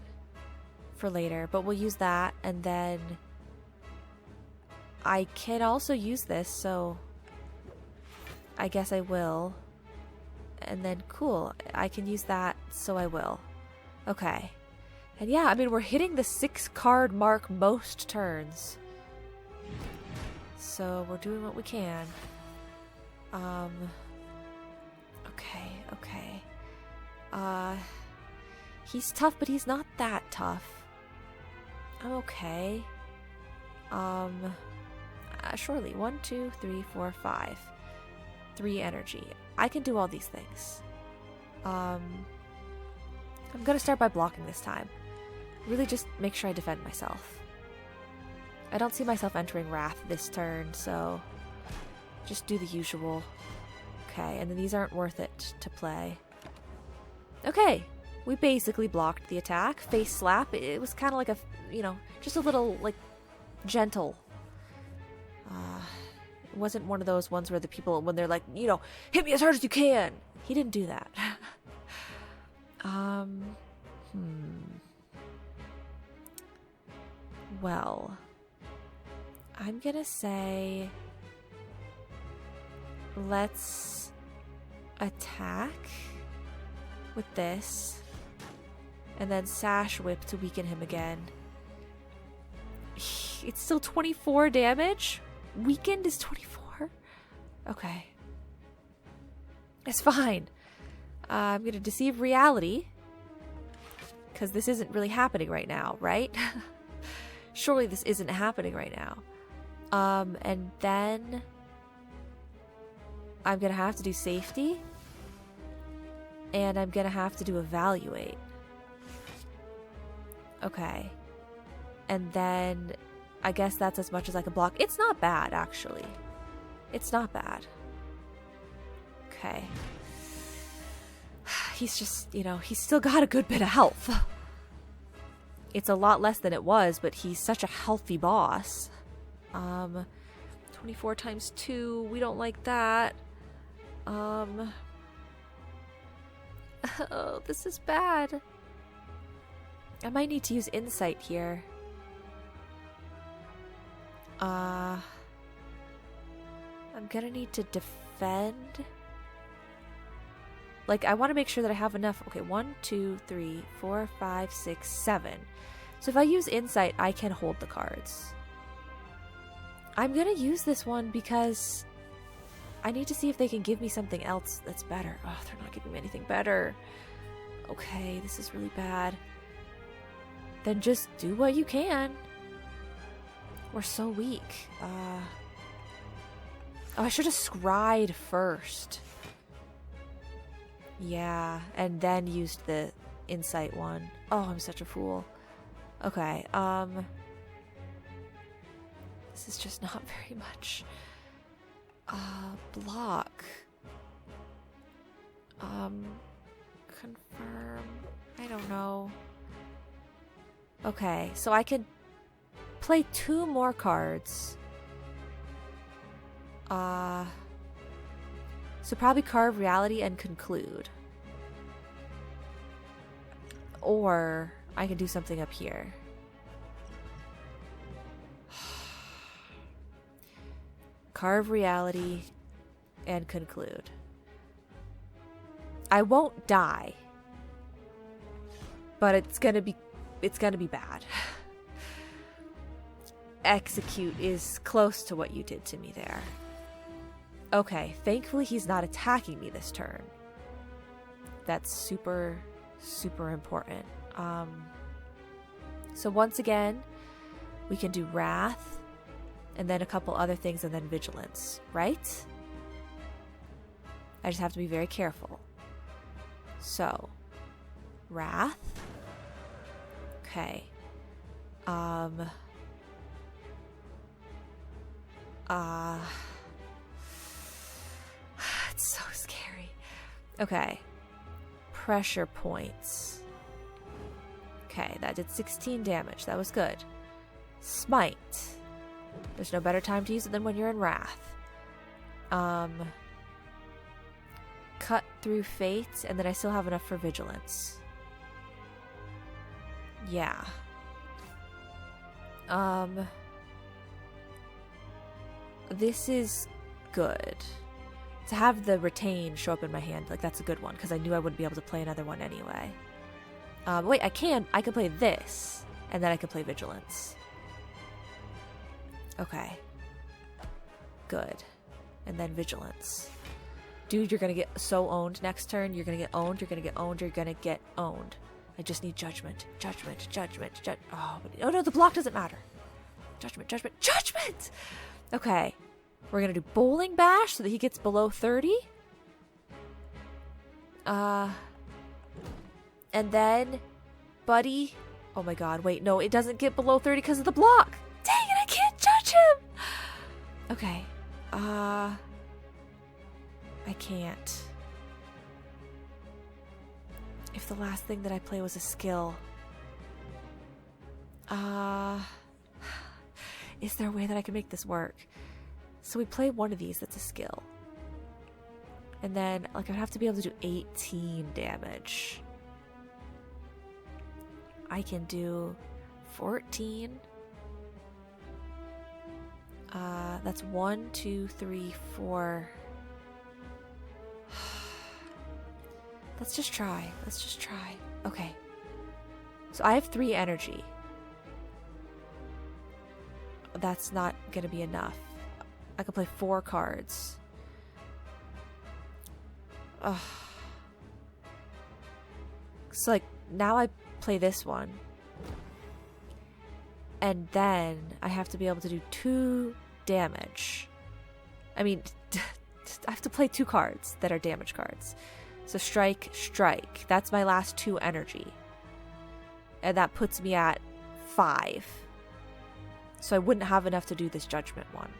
for later, but we'll use that, and then I can also use this, so I guess I will. And then, cool, I can use that, so I will. Okay. And yeah, I mean, we're hitting the 6 card mark most turns. So we're doing what we can. Okay. He's tough, but he's not that tough. I'm okay. Surely. 1, 2, 3, 4, 5. 3 energy. I can do all these things. I'm gonna start by blocking this time. Really just make sure I defend myself. I don't see myself entering Wrath this turn, so just do the usual. Okay, and then these aren't worth it to play. Okay, we basically blocked the attack. Face slap, it was kind of like a, you know, just a little, like, gentle. It wasn't one of those ones where the people, when they're like, you know, hit me as hard as you can. He didn't do that. Well, I'm gonna say let's attack with this and then Sash Whip to weaken him again. It's still 24 damage? Weakened is 24? Okay. It's fine. I'm gonna deceive reality because this isn't really happening right now, right? Surely this isn't happening right now. And then I'm gonna have to do safety, and I'm gonna have to do evaluate. Okay. And then I guess that's as much as I can block. It's not bad, actually. It's not bad. Okay. He's just, you know, he's still got a good bit of health. It's a lot less than it was, but he's such a healthy boss. 24 times 2, we don't like that. Oh, this is bad. I might need to use insight here. I'm gonna need to defend. Like, I want to make sure that I have enough. Okay, 1, 2, 3, 4, 5, 6, 7. So if I use insight, I can hold the cards. I'm gonna use this one because I need to see if they can give me something else that's better. Oh, they're not giving me anything better. Okay, this is really bad. Then just do what you can. We're so weak. Oh, I should have scryed first. Yeah, and then used the insight one. Oh, I'm such a fool. Okay, this is just not very much. Block. Confirm. I don't know. Okay, so I could play 2 more cards. So probably Carve Reality and Conclude. Or I can do something up here. Carve Reality and Conclude. I won't die. But it's gonna be bad. Execute is close to what you did to me there. Okay, thankfully he's not attacking me this turn. That's super, super important. So once again, we can do Wrath, and then a couple other things, and then Vigilance, right? I just have to be very careful. So, Wrath. Okay. It's so scary. Okay. Pressure points. Okay, that did 16 damage. That was good. Smite. There's no better time to use it than when you're in Wrath. Cut through Fate, and then I still have enough for Vigilance. Yeah. This is good. To have the Retain show up in my hand, like, that's a good one, because I knew I wouldn't be able to play another one anyway. Wait, I can play this, and then I can play Vigilance. Okay. Good. And then Vigilance. Dude, you're gonna get so owned next turn. You're gonna get owned, you're gonna get owned, you're gonna get owned. I just need Judgment. Oh no, the block doesn't matter. Judgment! Okay. We're gonna do Bowling Bash so that he gets below 30. And then, Buddy. Oh my god, wait, no, it doesn't get below 30 because of the block. Dang it, I can't judge him! Okay. I can't. If the last thing that I play was a skill. Is there a way that I can make this work? So we play one of these that's a skill. And then, like, I'd have to be able to do 18 damage. I can do 14. That's 1, 2, 3, 4. Let's just try. Okay. So I have 3 energy. That's not gonna be enough. I can play 4 cards. Ugh. So, like, now I play this one. And then I have to be able to do 2 damage. I mean, I have to play 2 cards that are damage cards. So strike. That's my last 2 energy. And that puts me at 5. So I wouldn't have enough to do this Judgment one.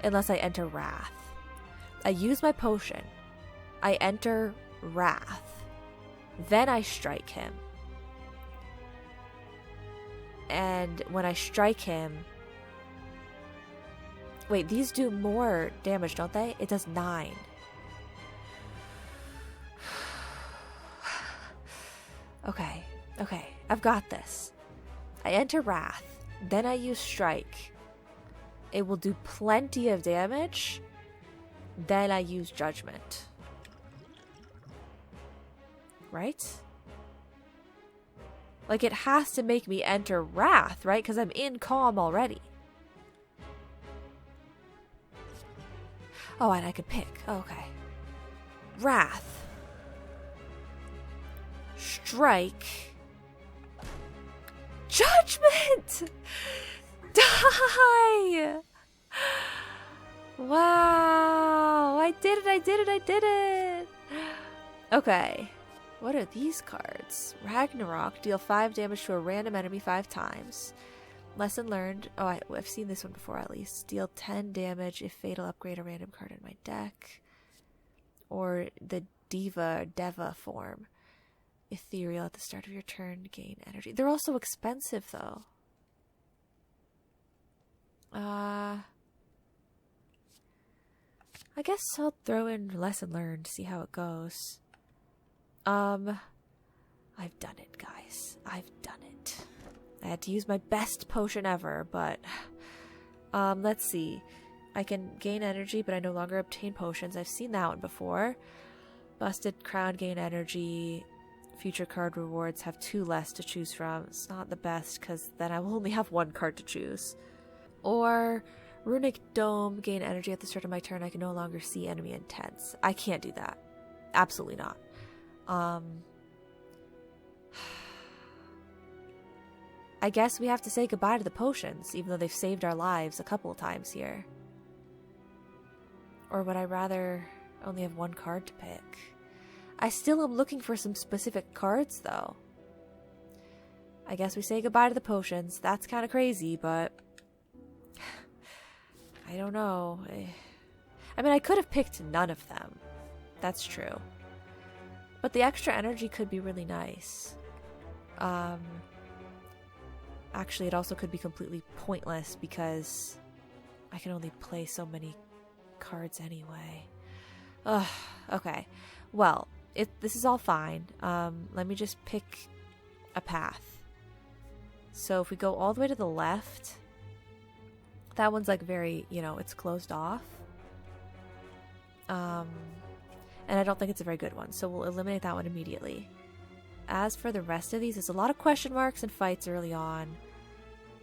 Unless I enter Wrath. I use my potion. I enter Wrath. Then I strike him. And when I strike him... Wait, these do more damage, don't they? It does 9. Okay. I've got this. I enter Wrath. Then I use Strike. It will do plenty of damage. Then I use Judgment. Right? Like, it has to make me enter Wrath, right? Because I'm in Calm already. Oh, and I could pick. Oh, okay. Wrath. Strike. Judgment! Die! Wow! I did it! Okay. What are these cards? Ragnarok. Deal 5 damage to a random enemy 5 times. Lesson learned. Oh, I've seen this one before at least. Deal 10 damage if fatal. Upgrade a random card in my deck. Or the Deva form. Ethereal at the start of your turn. Gain energy. They're also expensive though. I guess I'll throw in lesson learned, see how it goes. I've done it, guys. I've done it. I had to use my best potion ever, but let's see. I can gain energy, but I no longer obtain potions. I've seen that one before. Busted Crown, gain energy. Future card rewards have 2 less to choose from. It's not the best, because then I will only have 1 card to choose. Or Runic Dome, gain energy at the start of my turn. I can no longer see enemy intents. I can't do that. Absolutely not. I guess we have to say goodbye to the potions, even though they've saved our lives a couple of times here. Or would I rather only have 1 card to pick? I still am looking for some specific cards, though. I guess we say goodbye to the potions. That's kind of crazy, but I don't know. I mean, I could have picked none of them. That's true. But the extra energy could be really nice. Actually, it also could be completely pointless because I can only play so many cards anyway. Ugh, okay. Well, this is all fine. Let me just pick a path. So if we go all the way to the left, that one's like very, it's closed off. And I don't think it's a very good one, so we'll eliminate that one immediately. As for the rest of these, there's a lot of question marks and fights early on.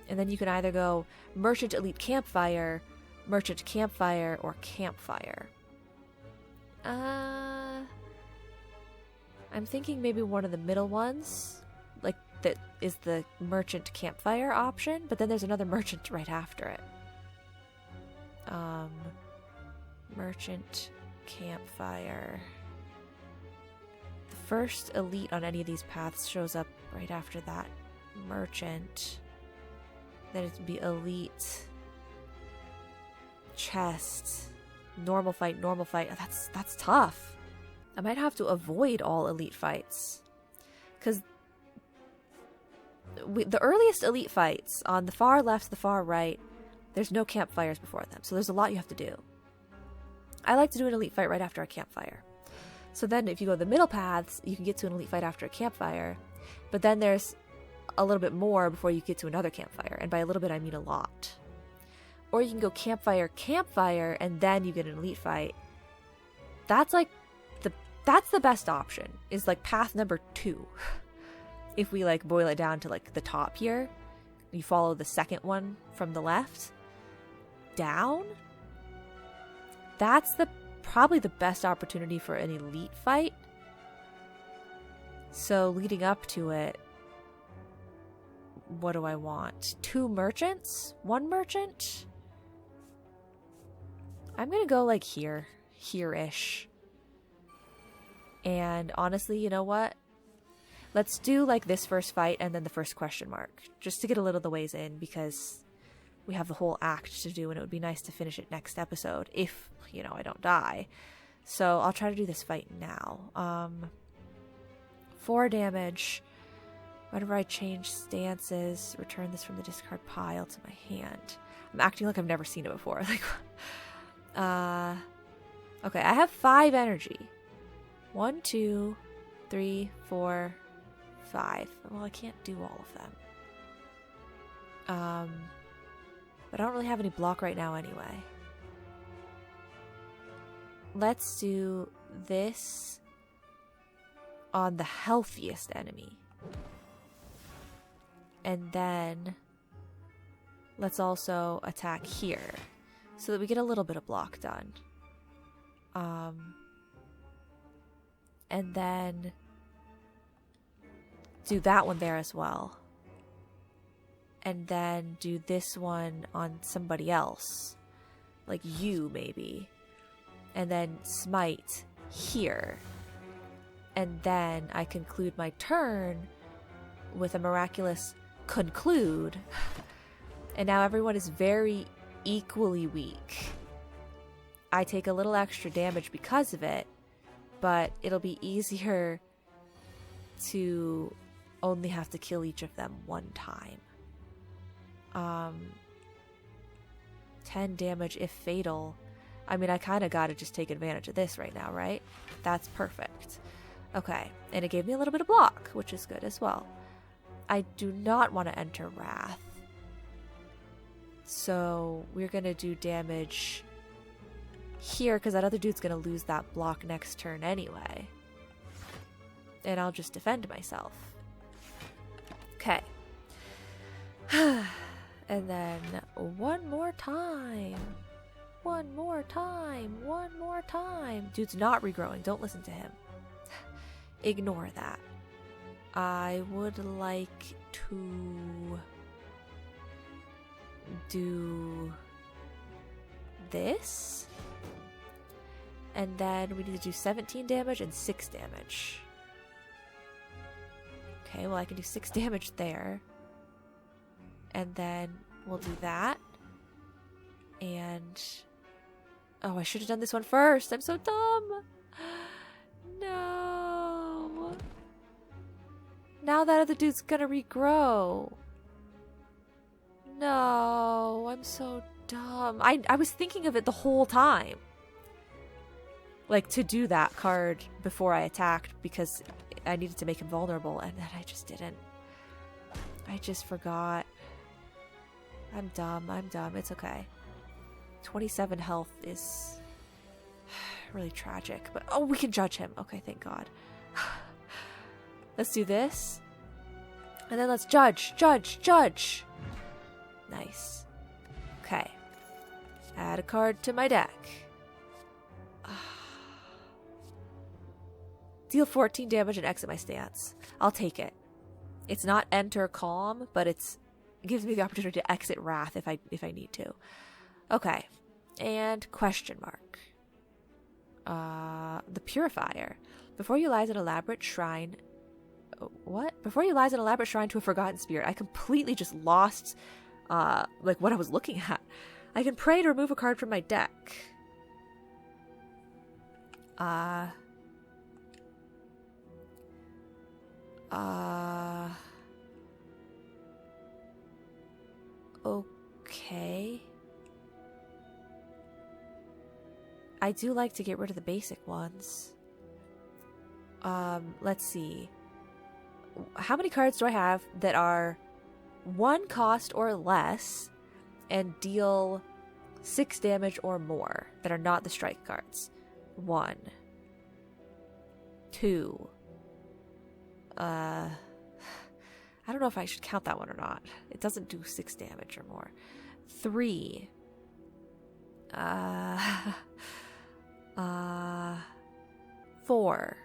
And then you can either go Merchant Elite Campfire, Merchant Campfire, or Campfire. I'm thinking maybe one of the middle ones, like that is the Merchant Campfire option, but then there's another Merchant right after it. Merchant Campfire. The first elite on any of these paths shows up right after that Merchant. Then it'd be elite, chest, normal fight, normal fight. That's tough. I might have to avoid all elite fights, because the earliest elite fights on the far left, the far right, there's no campfires before them, so there's a lot you have to do. I like to do an elite fight right after a campfire. So then if you go the middle paths, you can get to an elite fight after a campfire, but then there's a little bit more before you get to another campfire, and by a little bit I mean a lot. Or you can go campfire, campfire, and then you get an elite fight. That's like that's the best option, is like path number 2. If we like boil it down to like the top here, you follow the second one from the left down. That's probably the best opportunity for an elite fight. So leading up to it, what do I want? 2 merchants? 1 merchant? I'm gonna go like here-ish. And honestly, you know what? Let's do like this first fight and then the first question mark, just to get a little of the ways in, because we have the whole act to do and it would be nice to finish it next episode if, I don't die. So I'll try to do this fight now. 4 damage. Whenever I change stances, return this from the discard pile to my hand. I'm acting like I've never seen it before. Okay, I have 5 energy. 1, 2, 3, 4, 5. Well, I can't do all of them. But I don't really have any block right now anyway. Let's do this on the healthiest enemy. And then let's also attack here so that we get a little bit of block done. And then do that one there as well. And then do this one on somebody else. Like you, maybe. And then smite here. And then I conclude my turn with a miraculous conclude. And now everyone is very equally weak. I take a little extra damage because of it, but it'll be easier to only have to kill each of them one time. 10 damage if fatal. I mean, I kind of got to just take advantage of this right now, right? That's perfect. Okay, and it gave me a little bit of block, which is good as well. I do not want to enter Wrath. So we're going to do damage here because that other dude's going to lose that block next turn anyway. And I'll just defend myself. Okay. And then one more time. One more time. One more time. Dude's not regrowing. Don't listen to him. Ignore that. I would like to do this. And then we need to do 17 damage and 6 damage. Okay, well I can do 6 damage there. And then we'll do that. And... oh, I should have done this one first. I'm so dumb. No. Now that other dude's gonna regrow. No, I'm so dumb. I was thinking of it the whole time. Like, to do that card before I attacked because I needed to make him vulnerable, and then I just didn't. I just forgot. I'm dumb. It's okay. 27 health is really tragic, but oh, we can judge him. Okay, thank God. Let's do this. And then let's judge. Nice. Okay. Add a card to my deck. Deal 14 damage and exit my stance. I'll take it. It's not enter calm, but it gives me the opportunity to exit wrath if I need to. Okay. And question mark. The Purifier. Before you lies an elaborate shrine. What? Before you lies an elaborate shrine to a forgotten spirit. I completely just lost like what I was looking at. I can pray to remove a card from my deck. Okay. I do like to get rid of the basic ones. Let's see. How many cards do I have that are 1 cost or less and deal 6 damage or more that are not the strike cards? 1. 2. I don't know if I should count that one or not. It doesn't do 6 damage or more. 3. 4.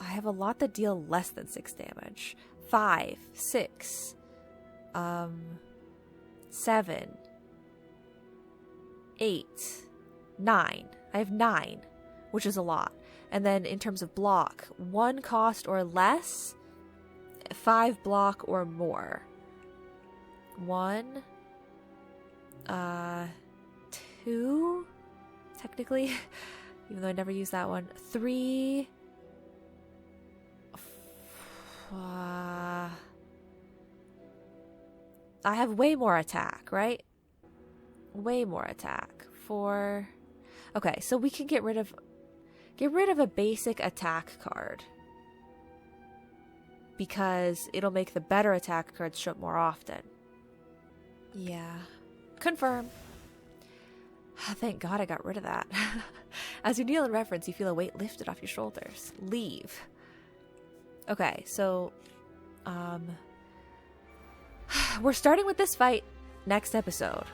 I have a lot that deal less than 6 damage. 5, 6, 7, 8, 9. I have 9, which is a lot. And then in terms of block, 1 cost or less, 5 block or more. 1, 2, technically, even though I never use that one. 3, I have way more attack, right? Way more attack. 4. Okay, so we can get rid of a basic attack card because it'll make the better attack cards show up more often. Yeah. Confirm. Thank God I got rid of that. As you kneel in reverence, you feel a weight lifted off your shoulders. Leave. Okay, so we're starting with this fight next episode.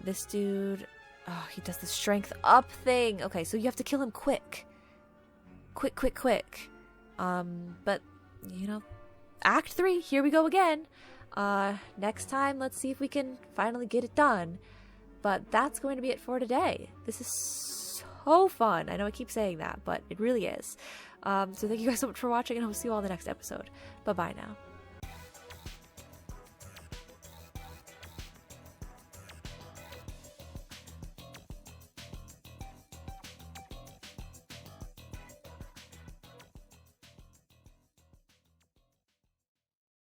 This dude, oh, he does the strength up thing. Okay, so you have to kill him quick. Quick. But, you know, Act 3, here we go again. Next time, let's see if we can finally get it done. But that's going to be it for today. This is so fun. I know I keep saying that, but it really is. So thank you guys so much for watching, and I will see you all in the next episode. Bye-bye now.